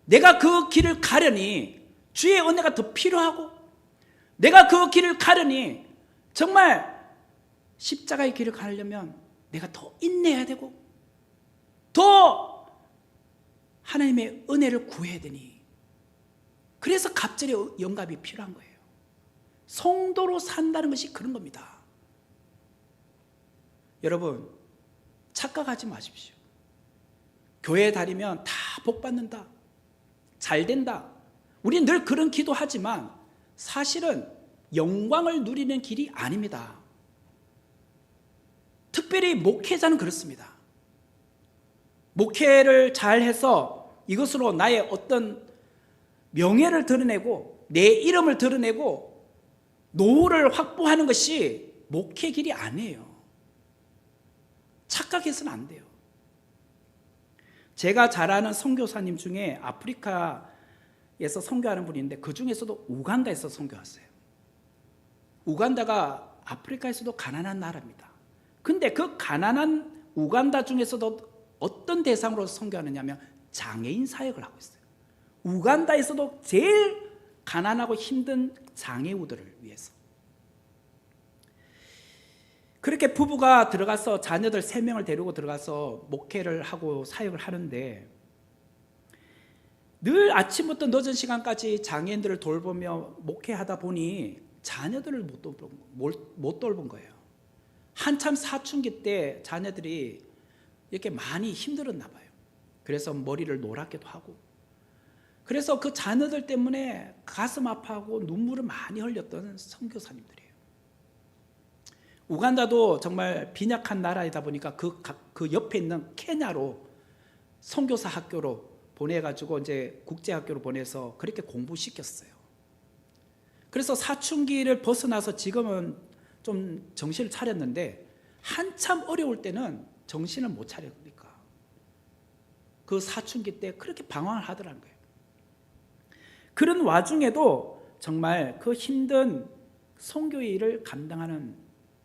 내가 그 길을 가려니 주의 은혜가 더 필요하고, 내가 그 길을 가려니 정말 십자가의 길을 가려면 내가 더 인내해야 되고 더 하나님의 은혜를 구해야 되니, 그래서 갑절의 영감이 필요한 거예요. 성도로 산다는 것이 그런 겁니다. 여러분, 착각하지 마십시오. 교회 다니면 다 복 받는다, 잘 된다, 우리는 늘 그런 기도하지만 사실은 영광을 누리는 길이 아닙니다. 특별히 목회자는 그렇습니다. 목회를 잘해서 이것으로 나의 어떤 명예를 드러내고 내 이름을 드러내고 노후를 확보하는 것이 목회 길이 아니에요. 착각해서는 안 돼요. 제가 잘 아는 선교사님 중에 아프리카에서 선교하는 분이 있는데, 그 중에서도 우간다에서 선교했어요. 우간다가 아프리카에서도 가난한 나라입니다. 근데 그 가난한 우간다 중에서도 어떤 대상으로 선교하느냐 하면 장애인 사역을 하고 있어요. 우간다에서도 제일 가난하고 힘든 장애우들을 위해서. 그렇게 부부가 들어가서 자녀들 3명을 데리고 들어가서 목회를 하고 사역을 하는데, 늘 아침부터 늦은 시간까지 장애인들을 돌보며 목회하다 보니 자녀들을 못 돌본 거예요. 한참 사춘기 때 자녀들이 이렇게 많이 힘들었나 봐요. 그래서 머리를 노랗게도 하고, 그래서 그 자녀들 때문에 가슴 아파하고 눈물을 많이 흘렸던 선교사님들이에요. 우간다도 정말 빈약한 나라이다 보니까 그 옆에 있는 케냐로 선교사 학교로 보내가지고 이제 국제학교로 보내서 그렇게 공부시켰어요. 그래서 사춘기를 벗어나서 지금은 좀 정신을 차렸는데, 한참 어려울 때는 정신을 못 차리니까 그 사춘기 때 그렇게 방황을 하더라는 거예요. 그런 와중에도 정말 그 힘든 선교의 일을 감당하는,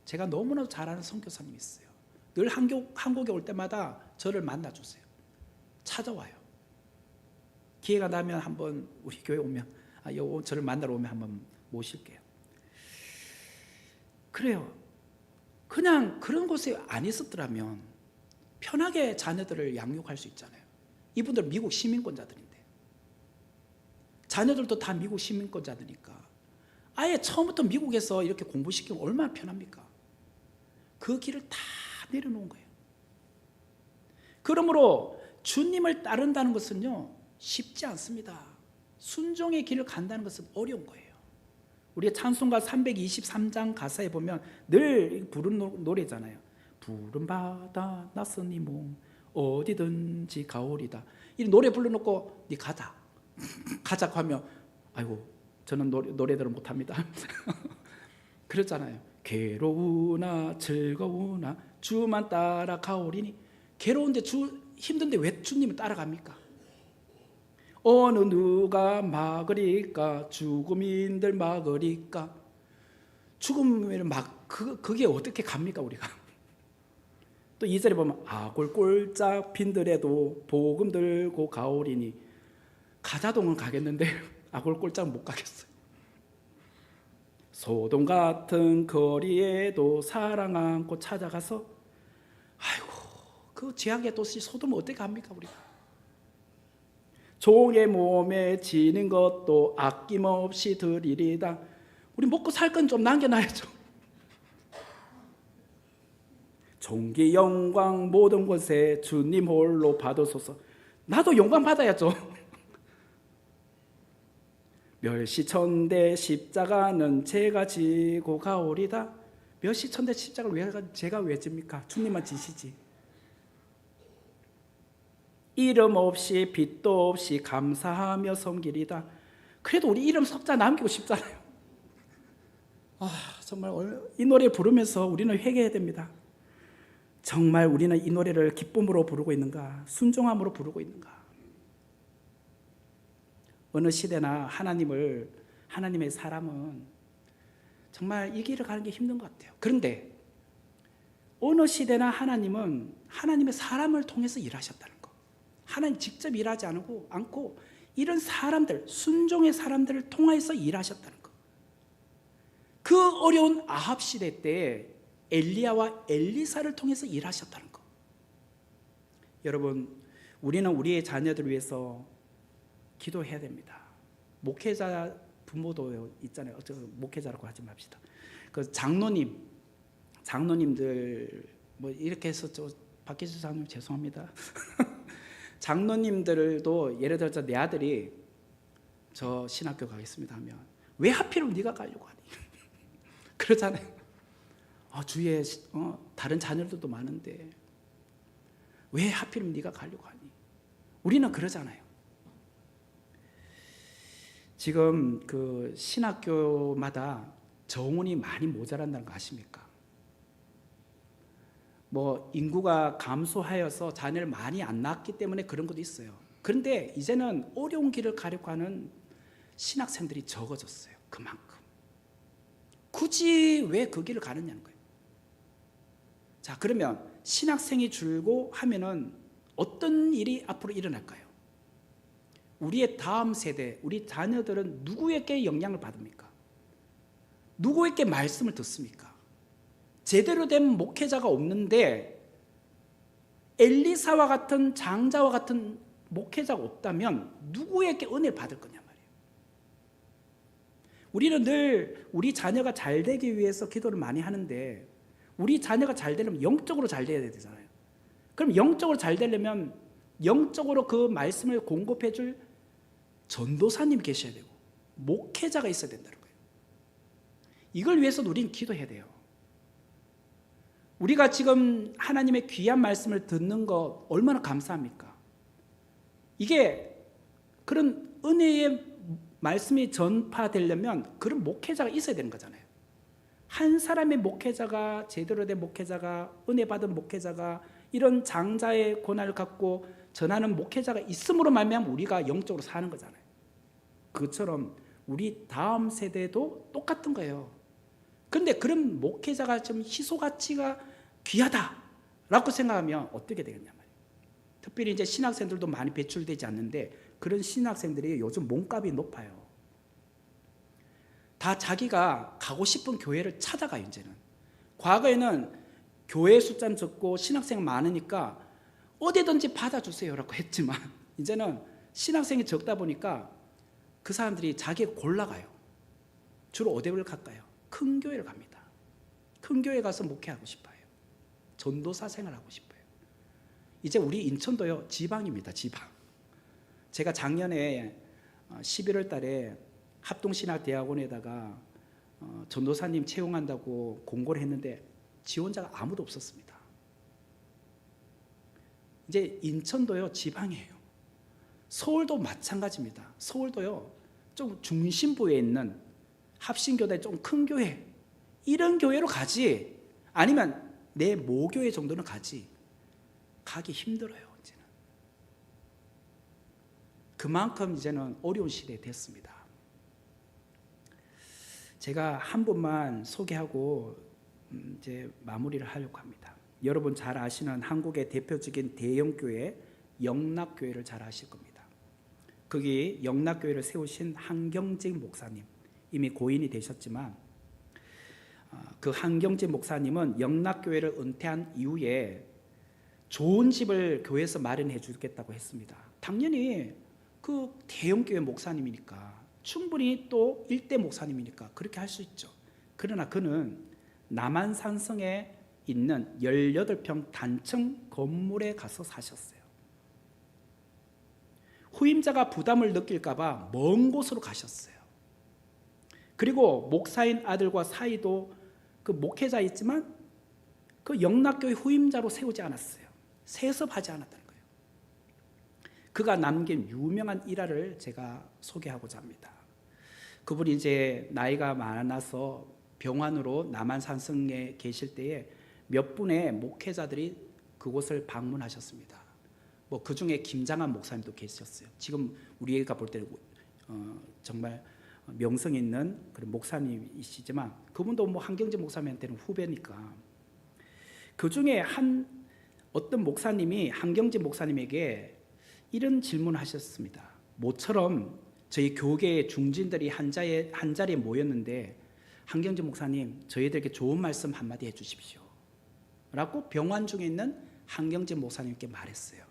제가 너무나 잘 아는 선교사님이 있어요. 늘 한국에 올 때마다 저를 만나주세요. 찾아와요. 기회가 나면 한번 우리 교회 오면, 저를 만나러 오면 한번 모실게요. 그래요. 그냥 그런 곳에 안 있었더라면 편하게 자녀들을 양육할 수 있잖아요. 이분들 미국 시민권자들인데, 자녀들도 다 미국 시민권자들이니까 아예 처음부터 미국에서 이렇게 공부시키면 얼마나 편합니까? 그 길을 다 내려놓은 거예요. 그러므로 주님을 따른다는 것은요, 쉽지 않습니다. 순종의 길을 간다는 것은 어려운 거예요. 우리의 찬송가 323장 가사에 보면 늘 부른 노래잖아요. 푸른 바다 낯선 이 몸 어디든지 가오리다. 이 노래 불러놓고 네 가자 가자고 하면, 아이고 저는 노래들을 못합니다. 그렇잖아요. 괴로우나 즐거우나 주만 따라 가오리니. 괴로운데 힘든데 왜 주님을 따라갑니까? 어느 누가 막으리까 죽음인들 막으리까. 죽음을 그게 어떻게 갑니까 우리가? 또 2절에 보면 아골골짝 빈들에도 복음 들고 가오리니. 가자동은 가겠는데 아골골짝 못 가겠어요. 소돔 같은 거리에도 사랑 안고 찾아가서, 아이고 그 죄악의 도시 소돔은 어떻게 갑니까 우리가? 종의 몸에 지는 것도 아낌없이 드리리다. 우리 먹고 살 건 좀 남겨놔야죠. 존귀 영광 모든 곳에 주님 홀로 받으소서. 나도 영광 받아야죠. 멸시천대 십자가는 제가 지고 가오리다. 멸시천대 십자가를 제가 왜 집니까? 주님만 지시지. 이름 없이 빚도 없이 감사하며 섬기리다. 그래도 우리 이름 석자 남기고 싶잖아요. 정말 이 노래 부르면서 우리는 회개해야 됩니다. 정말 우리는 이 노래를 기쁨으로 부르고 있는가? 순종함으로 부르고 있는가? 어느 시대나 하나님의 사람은 정말 이 길을 가는 게 힘든 것 같아요. 그런데 어느 시대나 하나님은 하나님의 사람을 통해서 일하셨다는 거. 하나님 직접 일하지 않고 이런 사람들, 순종의 사람들을 통해서 일하셨다는 거. 그 어려운 아합 시대 때 엘리야와 엘리사를 통해서 일하셨다는 거. 여러분, 우리는 우리의 자녀들을 위해서 기도해야 됩니다. 목회자 부모도 있잖아요. 목회자라고 하지 맙시다. 그 장로님들 뭐 이렇게 해서 박기수 장로님 죄송합니다. 장로님들도 예를 들어서 내 아들이 저 신학교 가겠습니다 하면 왜 하필이면 네가 가려고 하니? 그러잖아요. 주위에 다른 자녀들도 많은데 왜 하필이면 네가 가려고 하니? 우리는 그러잖아요. 지금 그 신학교마다 정원이 많이 모자란다는 거 아십니까? 뭐 인구가 감소하여서 자녀를 많이 안 낳았기 때문에 그런 것도 있어요. 그런데 이제는 어려운 길을 가려고 하는 신학생들이 적어졌어요. 그만큼. 굳이 왜 그 길을 가느냐는 거예요. 자, 그러면 신학생이 줄고 하면은 어떤 일이 앞으로 일어날까요? 우리의 다음 세대, 우리 자녀들은 누구에게 영향을 받습니까? 누구에게 말씀을 듣습니까? 제대로 된 목회자가 없는데 엘리사와 같은 장자와 같은 목회자가 없다면 누구에게 은혜를 받을 거냐 말이에요. 우리는 늘 우리 자녀가 잘 되기 위해서 기도를 많이 하는데 우리 자녀가 잘 되려면 영적으로 잘 돼야 되잖아요. 그럼 영적으로 잘 되려면 영적으로 그 말씀을 공급해 줄 전도사님 계셔야 되고 목회자가 있어야 된다는 거예요. 이걸 위해서 우리는 기도해야 돼요. 우리가 지금 하나님의 귀한 말씀을 듣는 거 얼마나 감사합니까? 이게 그런 은혜의 말씀이 전파되려면 그런 목회자가 있어야 되는 거잖아요. 한 사람의 목회자가, 제대로 된 목회자가, 은혜 받은 목회자가, 이런 장자의 권한을 갖고 전하는 목회자가 있음으로 말미암아 우리가 영적으로 사는 거잖아요. 그것처럼 우리 다음 세대도 똑같은 거예요. 그런데 그런 목회자가 좀 희소가치가 귀하다라고 생각하면 어떻게 되겠냐 말이에요. 특별히 이제 신학생들도 많이 배출되지 않는데 그런 신학생들이 요즘 몸값이 높아요. 다 자기가 가고 싶은 교회를 찾아가요. 이제는. 과거에는 교회 숫자는 적고 신학생이 많으니까 어디든지 받아주세요라고 했지만 이제는 신학생이 적다 보니까 그 사람들이 자기가 골라가요. 주로 어디를 갈까요? 큰 교회를 갑니다. 큰 교회 가서 목회하고 싶어요. 전도사 생활하고 싶어요. 이제 우리 인천도요, 지방입니다. 지방. 제가 작년에 11월 달에 합동신학대학원에다가 전도사님 채용한다고 공고를 했는데 지원자가 아무도 없었습니다. 이제 인천도요, 지방이에요. 서울도 마찬가지입니다. 서울도요, 좀 중심부에 있는 합신교대 좀 큰 교회, 이런 교회로 가지, 아니면 내 모교회 정도는 가지, 가기 힘들어요. 이제는. 그만큼 이제는 어려운 시대에 됐습니다. 제가 한 분만 소개하고 이제 마무리를 하려고 합니다. 여러분 잘 아시는 한국의 대표적인 대형교회 영락교회를 잘 아실 겁니다. 거기 영락교회를 세우신 한경직 목사님, 이미 고인이 되셨지만 그 한경직 목사님은 영락교회를 은퇴한 이후에 좋은 집을 교회에서 마련해 주겠다고 했습니다. 당연히 그 대형교회 목사님이니까 충분히 또 일대 목사님이니까 그렇게 할 수 있죠. 그러나 그는 남한산성에 있는 18평 단층 건물에 가서 사셨어요. 후임자가 부담을 느낄까 봐 먼 곳으로 가셨어요. 그리고 목사인 아들과 사이도 그 목회자였지만 그 영락교회 후임자로 세우지 않았어요. 세습하지 않았다는 거예요. 그가 남긴 유명한 일화를 제가 소개하고자 합니다. 그분이 이제 나이가 많아서 병환으로 남한산성에 계실 때에 몇 분의 목회자들이 그곳을 방문하셨습니다. 뭐 그 중에 김장한 목사님도 계셨어요. 지금 우리가 볼 때는 정말 명성 있는 그런 목사님이시지만 그분도 뭐 한경재 목사님한테는 후배니까. 그 중에 어떤 목사님이 한경재 목사님에게 이런 질문을 하셨습니다. 모처럼 저희 교계의 중진들이 한 자리에 모였는데 한경재 목사님, 저희들에게 좋은 말씀 한마디 해주십시오 라고 병환 중에 있는 한경재 목사님께 말했어요.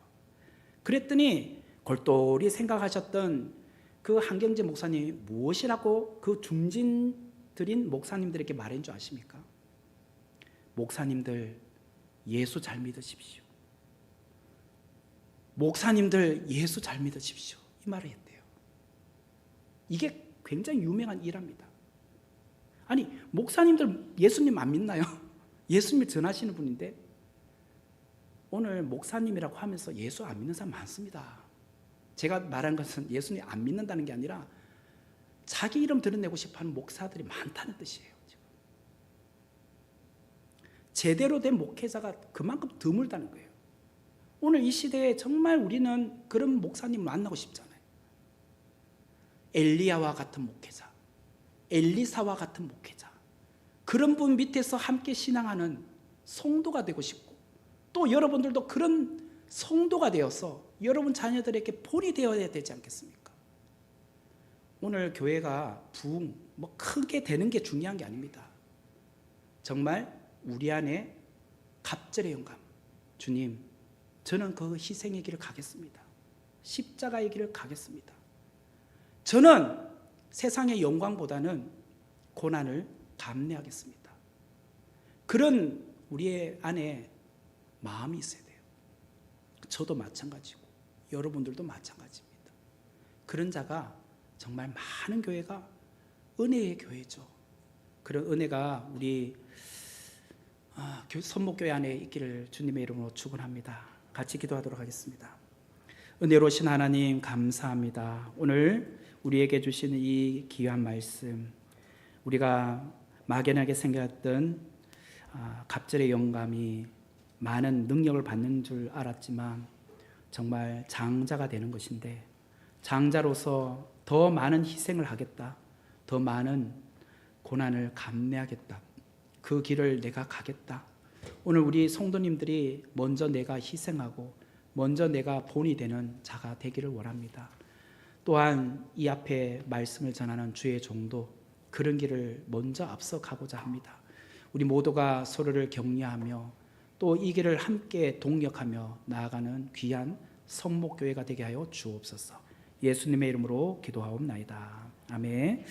그랬더니 골똘히 생각하셨던 그 한경재 목사님이 무엇이라고 그 중진들인 목사님들에게 말한 줄 아십니까? 목사님들 예수 잘 믿으십시오. 목사님들 예수 잘 믿으십시오. 이 말을 했대요. 이게 굉장히 유명한 일화입니다. 아니, 목사님들 예수님 안 믿나요? 예수님을 전하시는 분인데 오늘 목사님이라고 하면서 예수 안 믿는 사람 많습니다. 제가 말한 것은 예수님 안 믿는다는 게 아니라 자기 이름 드러내고 싶어하는 목사들이 많다는 뜻이에요. 지금. 제대로 된 목회자가 그만큼 드물다는 거예요. 오늘 이 시대에 정말 우리는 그런 목사님 만나고 싶잖아요. 엘리야와 같은 목회자, 엘리사와 같은 목회자, 그런 분 밑에서 함께 신앙하는 성도가 되고 싶고, 또 여러분들도 그런 성도가 되어서 여러분 자녀들에게 본이 되어야 되지 않겠습니까? 오늘 교회가 크게 되는 게 중요한 게 아닙니다. 정말 우리 안에 갑절의 영감, 주님, 저는 그 희생의 길을 가겠습니다. 십자가의 길을 가겠습니다. 저는 세상의 영광보다는 고난을 감내하겠습니다. 그런 우리의 안에 마음이 있어야 돼요. 저도 마찬가지고 여러분들도 마찬가지입니다. 그런 자가 정말 많은 교회가 은혜의 교회죠. 그런 은혜가 우리 선목교회 안에 있기를 주님의 이름으로 축원합니다. 같이 기도하도록 하겠습니다. 은혜로우신 하나님 감사합니다. 오늘 우리에게 주시는 이 귀한 말씀, 우리가 막연하게 생각했던 갑절의 영감이 많은 능력을 받는 줄 알았지만 정말 장자가 되는 것인데, 장자로서 더 많은 희생을 하겠다, 더 많은 고난을 감내하겠다, 그 길을 내가 가겠다. 오늘 우리 성도님들이 먼저 내가 희생하고 먼저 내가 본이 되는 자가 되기를 원합니다. 또한 이 앞에 말씀을 전하는 주의 종도 그런 길을 먼저 앞서 가고자 합니다. 우리 모두가 서로를 격려하며 또 이 길을 함께 동력하며 나아가는 귀한 성목교회가 되게 하여 주옵소서. 예수님의 이름으로 기도하옵나이다. 아멘.